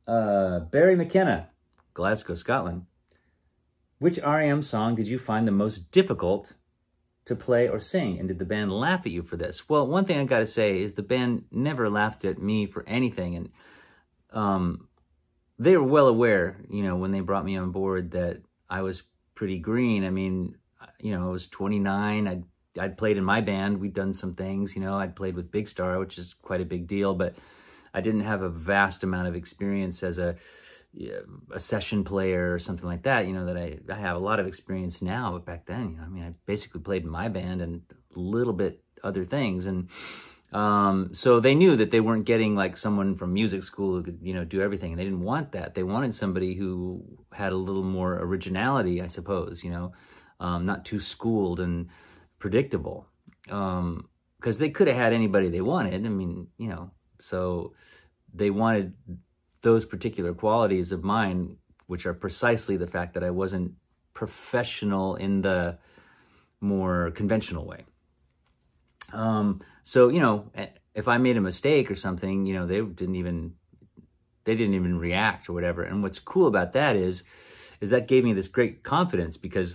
Barry McKenna, Glasgow, Scotland. Which R.E.M. song did you find the most difficult to play or sing? And did the band laugh at you for this? Well, one thing I got to say is the band never laughed at me for anything. And they were well aware, you know, when they brought me on board that I was pretty green. I mean, you know, I was 29. I'd played in my band. We'd done some things, you know, I'd played with Big Star, which is quite a big deal, but I didn't have a vast amount of experience as a session player or something like that, you know, that I have a lot of experience now, but back then, you know, I mean, I basically played in my band and a little bit other things. And so they knew that they weren't getting like someone from music school who could, you know, do everything. And they didn't want that. They wanted somebody who had a little more originality, I suppose, you know, not too schooled and predictable. Because they could have had anybody they wanted. I mean, you know, so they wanted those particular qualities of mine, which are precisely the fact that I wasn't professional in the more conventional way. So, you know, if I made a mistake or something, you know, they didn't even react or whatever. And what's cool about that is that gave me this great confidence because,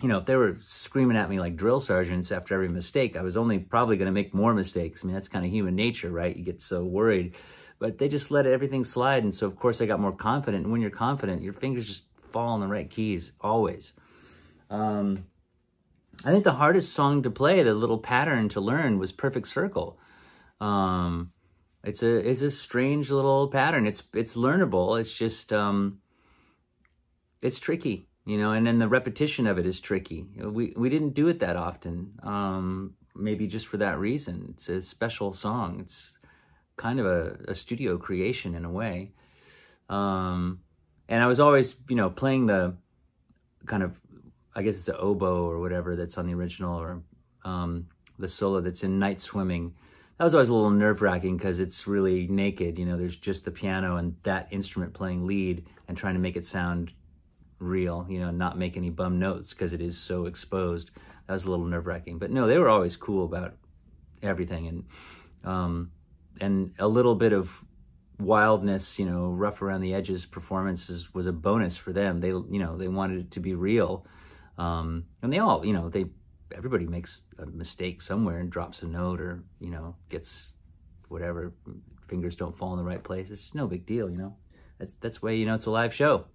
you know, if they were screaming at me like drill sergeants after every mistake, I was only probably going to make more mistakes. I mean, that's kind of human nature, right? You get so worried. But they just let everything slide. And so, of course, I got more confident. And when you're confident, your fingers just fall in the right keys, always. I think the hardest song to play, the little pattern to learn, was Perfect Circle. It's a strange little pattern. It's learnable. It's just, it's tricky, you know, and then the repetition of it is tricky. We didn't do it that often, maybe just for that reason. It's a special song. It's kind of a studio creation in a way. And I was always, you know, playing the kind of, I guess it's an oboe or whatever that's on the original, or the solo that's in Night Swimming. That was always a little nerve-wracking because it's really naked. You know, there's just the piano and that instrument playing lead and trying to make it sound real, you know, not make any bum notes because it is so exposed. That was a little nerve-wracking. But no, they were always cool about everything. And a little bit of wildness, you know, rough around the edges performances was a bonus for them. They, you know, they wanted it to be real. And they all, you know, everybody makes a mistake somewhere and drops a note or, you know, gets whatever, fingers don't fall in the right place. It's no big deal, you know. That's the way, you know, it's a live show.